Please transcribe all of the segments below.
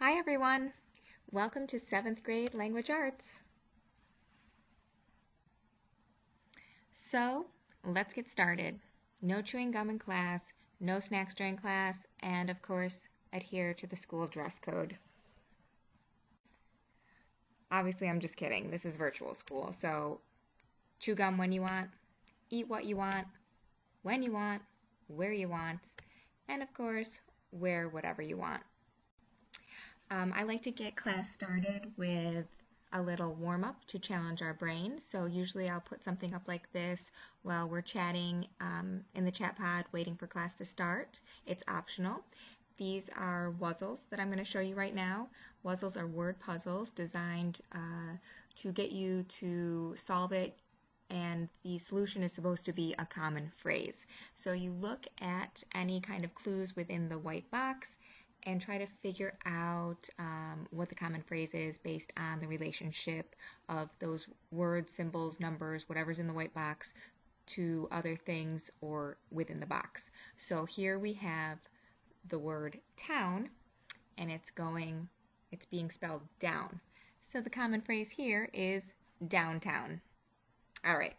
Hi everyone! Welcome to 7th grade language arts. So let's get started. No chewing gum in class, no snacks during class, and of course adhere to the school dress code. Obviously I'm just kidding, this is virtual school, so chew gum when you want, eat what you want, when you want, where you want, and of course wear whatever you want. I like to get class started with a little warm-up to challenge our brain. So usually I'll put something up like this while we're chatting in the chat pod waiting for class to start. It's optional. These are wuzzles that I'm going to show you right now. Wuzzles are word puzzles designed to get you to solve it, and the solution is supposed to be a common phrase. So you look at any kind of clues within the white box and try to figure out what the common phrase is based on the relationship of those words, symbols, numbers, whatever's in the white box to other things or within the box. So here we have the word town, and it's being spelled down. So the common phrase here is downtown. All right,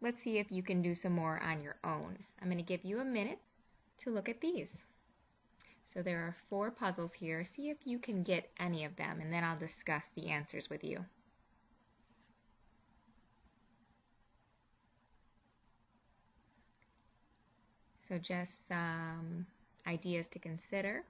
let's see if you can do some more on your own. I'm going to give you a minute to look at these. So there are 4 puzzles here. See if you can get any of them, and then I'll discuss the answers with you. So just some ideas to consider.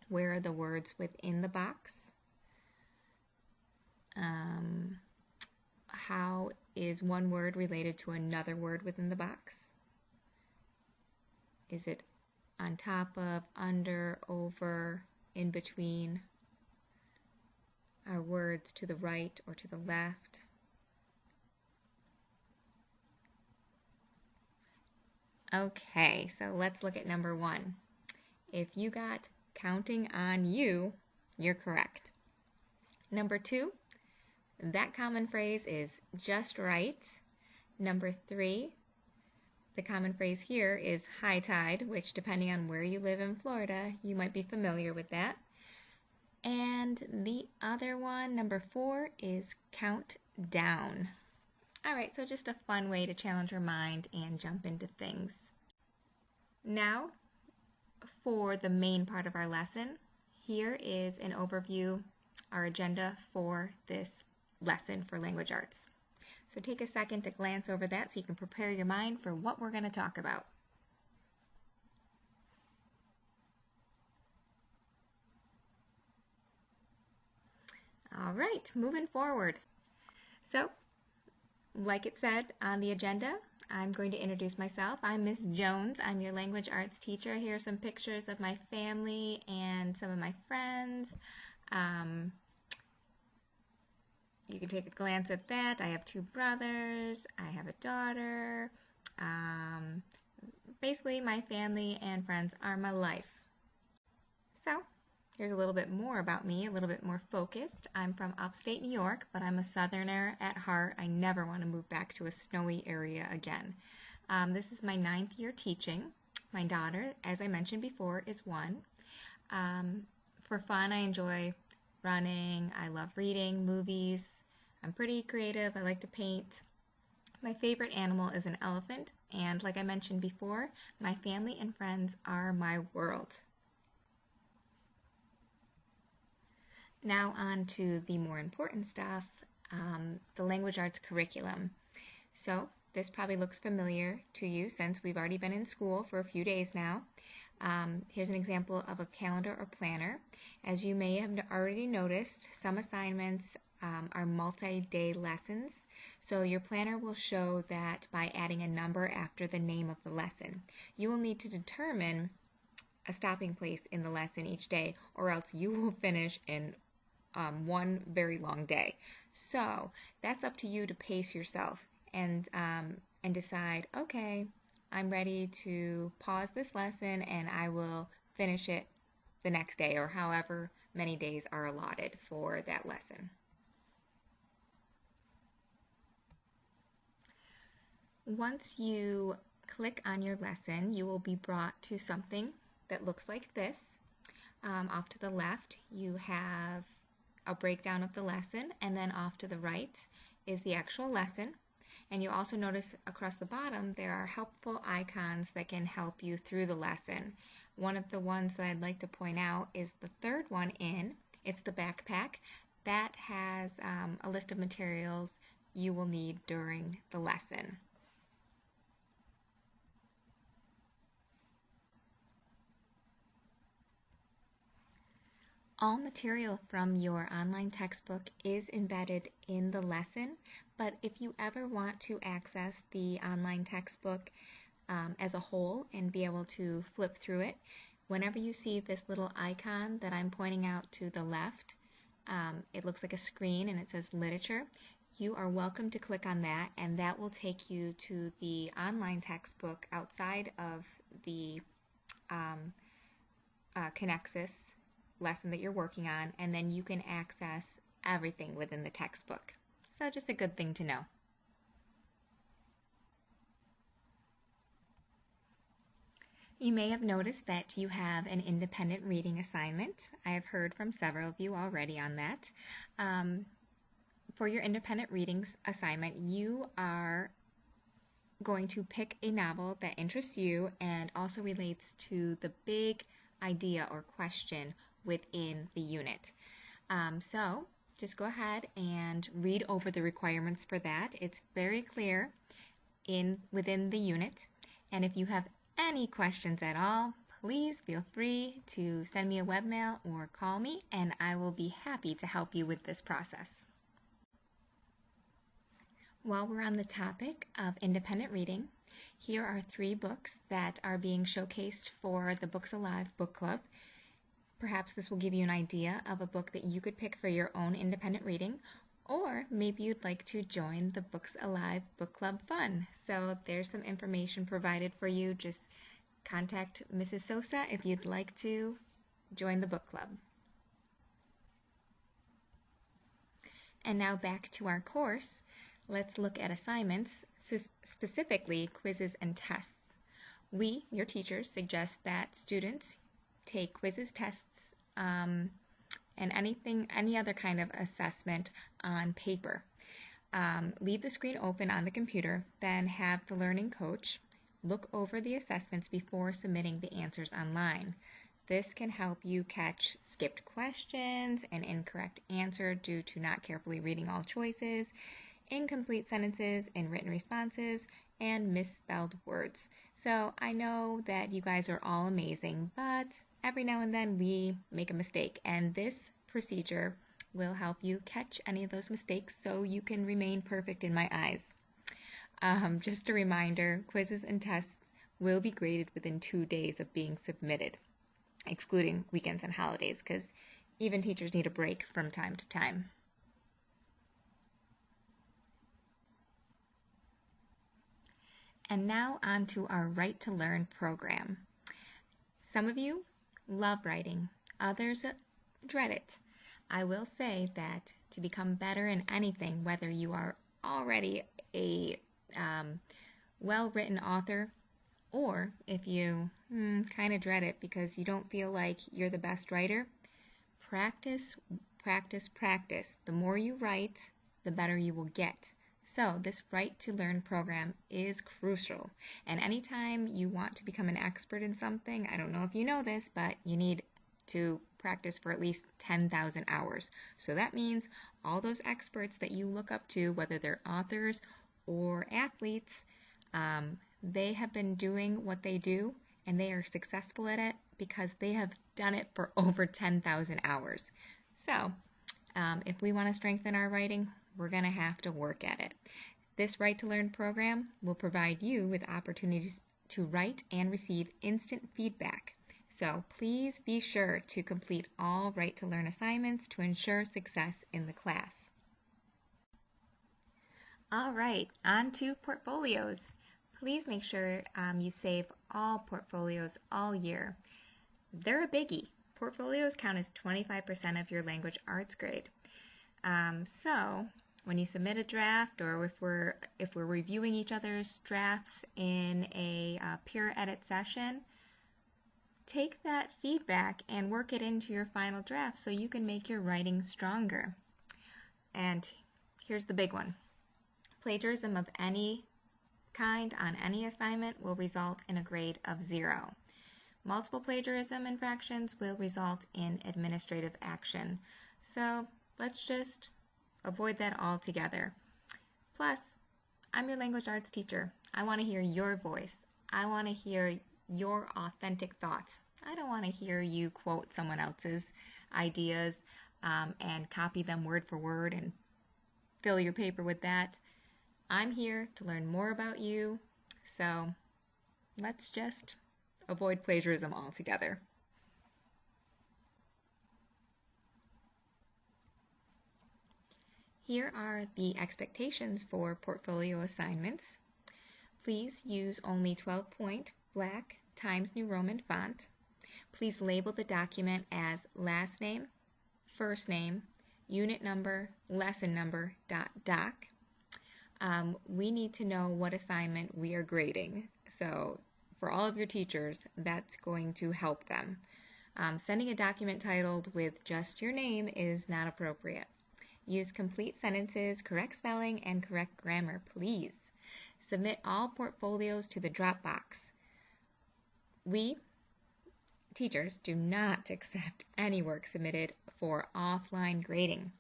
Where are the words within the box? How is one word related to another word within the box? Is it on top of, under, over, in between? Are words to the right or to the left? Okay, so let's look at number 1. If you got counting on you, you're correct. Number 2, that common phrase is just right. Number 3, the common phrase here is high tide, which depending on where you live in Florida, you might be familiar with that. And the other one, number 4, is count down. All right, so just a fun way to challenge your mind and jump into things. Now, for the main part of our lesson, here is an overview, our agenda for this lesson for language arts. So take a second to glance over that so you can prepare your mind for what we're going to talk about. All right, moving forward. So, like it said on the agenda, I'm going to introduce myself. I'm Miss Jones. I'm your language arts teacher. Here are some pictures of my family and some of my friends. You can take a glance at that. I have 2 brothers. I have a daughter. Basically, my family and friends are my life. So, here's a little bit more about me, a little bit more focused. I'm from upstate New York, but I'm a Southerner at heart. I never want to move back to a snowy area again. This is my 9th year teaching. My daughter, as I mentioned before, is 1. For fun, I enjoy running. I love reading, movies. I'm pretty creative. I like to paint. My favorite animal is an elephant, and like I mentioned before, my family and friends are my world. Now on to the more important stuff, the language arts curriculum. So this probably looks familiar to you since we've already been in school for a few days now. Here's an example of a calendar or planner. As you may have already noticed, some assignments are multi-day lessons. So your planner will show that by adding a number after the name of the lesson. You will need to determine a stopping place in the lesson each day, or else you will finish in one very long day. So that's up to you to pace yourself and decide, okay, I'm ready to pause this lesson and I will finish it the next day, or however many days are allotted for that lesson. Once you click on your lesson, you will be brought to something that looks like this. Off to the left, you have a breakdown of the lesson, and then off to the right is the actual lesson. And you'll also notice across the bottom there are helpful icons that can help you through the lesson. One of the ones that I'd like to point out is the third one in. It's the backpack. That has a list of materials you will need during the lesson. All material from your online textbook is embedded in the lesson, but if you ever want to access the online textbook as a whole and be able to flip through it, whenever you see this little icon that I'm pointing out to the left, it looks like a screen and it says literature. You are welcome to click on that, and that will take you to the online textbook outside of the Connexus lesson that you're working on, and then you can access everything within the textbook. So just a good thing to know. You may have noticed that you have an independent reading assignment. I have heard from several of you already on that. For your independent readings assignment, you are going to pick a novel that interests you and also relates to the big idea or question within the unit. So just go ahead and read over the requirements for that. It's very clear within the unit. And if you have any questions at all, please feel free to send me a webmail or call me, and I will be happy to help you with this process. While we're on the topic of independent reading, here are 3 books that are being showcased for the Books Alive Book Club. Perhaps this will give you an idea of a book that you could pick for your own independent reading, or maybe you'd like to join the Books Alive Book Club fun. So there's some information provided for you. Just contact Mrs. Sosa if you'd like to join the book club. And now back to our course. Let's look at assignments, specifically quizzes and tests. We, your teachers, suggest that students take quizzes, tests, and any other kind of assessment on paper. Leave the screen open on the computer, then have the learning coach look over the assessments before submitting the answers online. This can help you catch skipped questions, an incorrect answer due to not carefully reading all choices, incomplete sentences in written responses, and misspelled words. So I know that you guys are all amazing, but every now and then we make a mistake, and this procedure will help you catch any of those mistakes so you can remain perfect in my eyes. Just a reminder, quizzes and tests will be graded within 2 days of being submitted, excluding weekends and holidays, because even teachers need a break from time to time. And now on to our Write to Learn program. Some of you love writing, others dread it. I will say that to become better in anything, whether you are already a well-written author, or if you kind of dread it because you don't feel like you're the best writer, practice, practice, practice. The more you write, the better you will get. So this Write to Learn program is crucial. And anytime you want to become an expert in something, I don't know if you know this, but you need to practice for at least 10,000 hours. So that means all those experts that you look up to, whether they're authors or athletes, they have been doing what they do, and they are successful at it because they have done it for over 10,000 hours. So if we want to strengthen our writing, we're going to have to work at it. This Write to Learn program will provide you with opportunities to write and receive instant feedback. So please be sure to complete all Write to Learn assignments to ensure success in the class. All right, on to portfolios. Please make sure you save all portfolios all year. They're a biggie. Portfolios count as 25% of your language arts grade. So when you submit a draft, or if we're reviewing each other's drafts in a peer edit session, take that feedback and work it into your final draft so you can make your writing stronger. And here's the big one. Plagiarism of any kind on any assignment will result in a grade of 0. Multiple plagiarism infractions will result in administrative action. So let's just avoid that altogether. Plus, I'm your language arts teacher. I want to hear your voice. I want to hear your authentic thoughts. I don't want to hear you quote someone else's ideas and copy them word for word and fill your paper with that. I'm here to learn more about you, so let's just avoid plagiarism altogether. Here are the expectations for portfolio assignments. Please use only 12-point black Times New Roman font. Please label the document as last name, first name, unit number, lesson number, .doc. We need to know what assignment we are grading. So for all of your teachers, that's going to help them. Sending a document titled with just your name is not appropriate. Use complete sentences, correct spelling, and correct grammar, please. Submit all portfolios to the Dropbox. We, teachers, do not accept any work submitted for offline grading.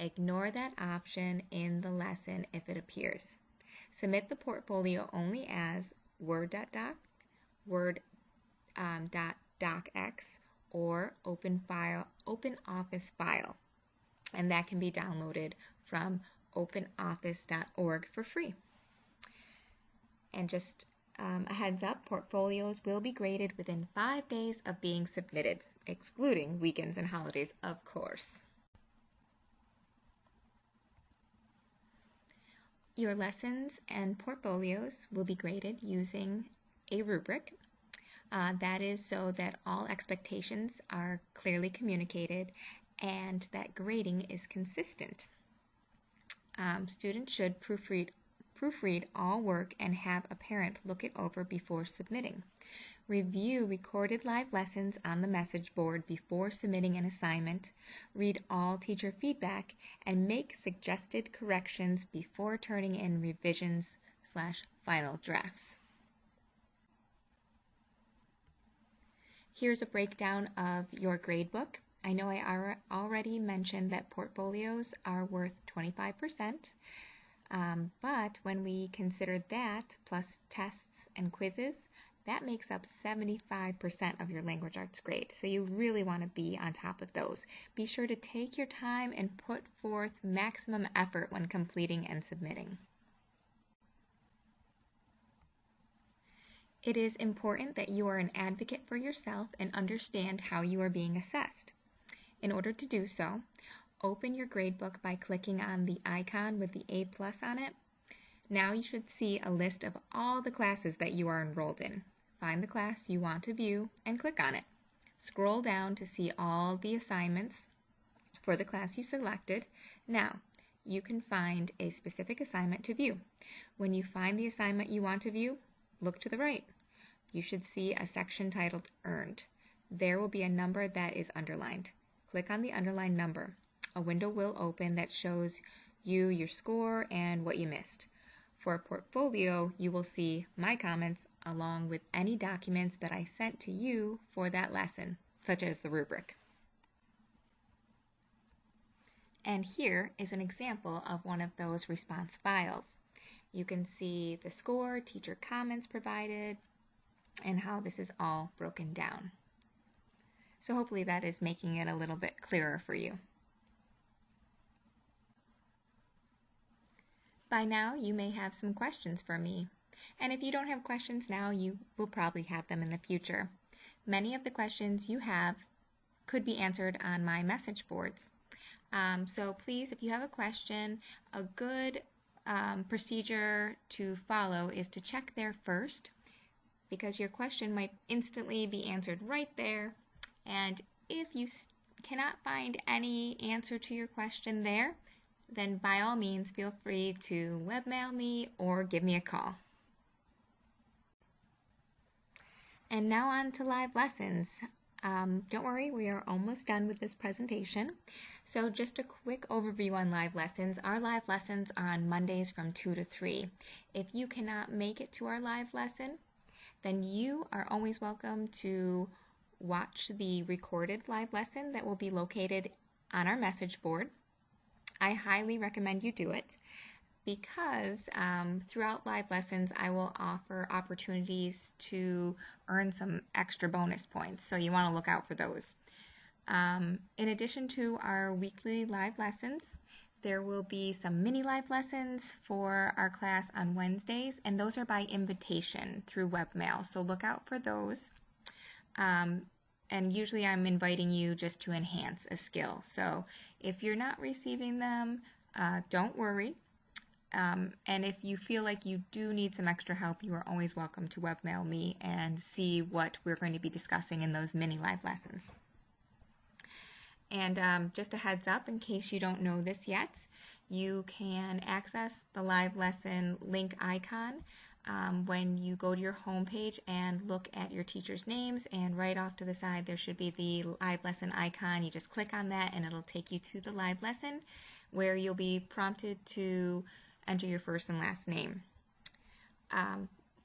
Ignore that option in the lesson if it appears. Submit the portfolio only as Word.doc, Word.docx, or OpenOffice file, and that can be downloaded from openoffice.org for free. And just a heads up, portfolios will be graded within 5 days of being submitted, excluding weekends and holidays, of course. Your lessons and portfolios will be graded using a rubric. That is so that all expectations are clearly communicated and that grading is consistent. Students should proofread all work and have a parent look it over before submitting. Review recorded live lessons on the message board before submitting an assignment. Read all teacher feedback and make suggested corrections before turning in revisions/final drafts. Here's a breakdown of your gradebook. I know I already mentioned that portfolios are worth 25%, but when we consider that plus tests and quizzes, that makes up 75% of your language arts grade. So you really want to be on top of those. Be sure to take your time and put forth maximum effort when completing and submitting. It is important that you are an advocate for yourself and understand how you are being assessed. In order to do so, open your gradebook by clicking on the icon with the A+ on it. Now you should see a list of all the classes that you are enrolled in. Find the class you want to view and click on it. Scroll down to see all the assignments for the class you selected. Now, you can find a specific assignment to view. When you find the assignment you want to view, look to the right. You should see a section titled Earned. There will be a number that is underlined. Click on the underlined number. A window will open that shows you your score and what you missed. For a portfolio, you will see my comments along with any documents that I sent to you for that lesson, such as the rubric. And here is an example of one of those response files. You can see the score, teacher comments provided, and how this is all broken down. So hopefully that is making it a little bit clearer for you. By now, you may have some questions for me. And if you don't have questions now, you will probably have them in the future. Many of the questions you have could be answered on my message boards. So please, if you have a question, a good procedure to follow is to check there first, because your question might instantly be answered right there. And if you cannot find any answer to your question there, then by all means feel free to webmail me or give me a call. And now on to live lessons. Don't worry, we are almost done with this presentation. So just a quick overview on live lessons. Our live lessons are on Mondays from 2 to 3. If you cannot make it to our live lesson, then you are always welcome to watch the recorded live lesson that will be located on our message board. I highly recommend you do it because throughout live lessons I will offer opportunities to earn some extra bonus points, so you want to look out for those. In addition to our weekly live lessons, there will be some mini live lessons for our class on Wednesdays, and those are by invitation through webmail, so look out for those. And usually I'm inviting you just to enhance a skill. So if you're not receiving them, don't worry. And if you feel like you do need some extra help, you are always welcome to webmail me and see what we're going to be discussing in those mini live lessons. And just a heads up, in case you don't know this yet, you can access the live lesson link icon when you go to your home page and look at your teacher's names, and right off to the side there should be the live lesson icon. You just click on that and it'll take you to the live lesson where you'll be prompted to enter your first and last name.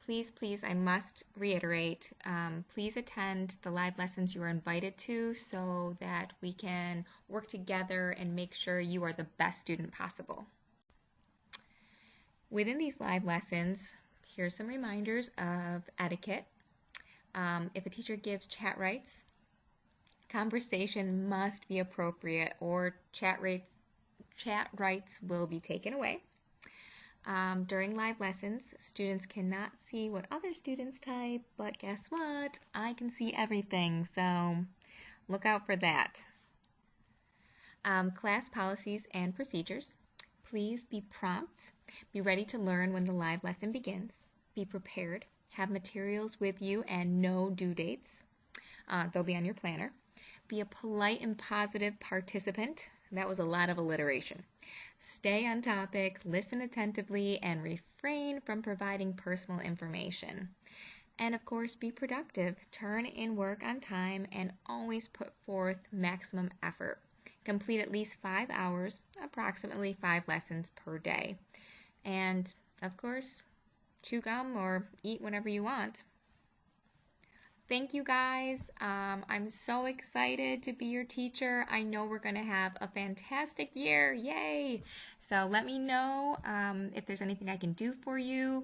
Please, I must reiterate, please attend the live lessons you are invited to so that we can work together and make sure you are the best student possible. Within these live lessons, here's some reminders of etiquette. If a teacher gives chat rights, conversation must be appropriate or chat rights will be taken away. During live lessons, students cannot see what other students type, but guess what? I can see everything, so look out for that. Class policies and procedures. Please be prompt. Be ready to learn when the live lesson begins. Be prepared. Have materials with you and no due dates. They'll be on your planner. Be a polite and positive participant. That was a lot of alliteration. Stay on topic, listen attentively, and refrain from providing personal information. And of course, be productive. Turn in work on time and always put forth maximum effort. Complete at least 5 hours, approximately 5 lessons per day. And of course, chew gum or eat whenever you want. Thank you guys. I'm so excited to be your teacher. I know we're going to have a fantastic year. Yay! So let me know if there's anything I can do for you.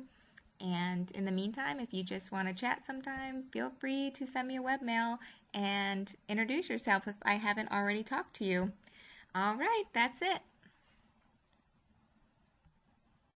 And in the meantime, if you just want to chat sometime, feel free to send me a webmail and introduce yourself if I haven't already talked to you. All right, that's it.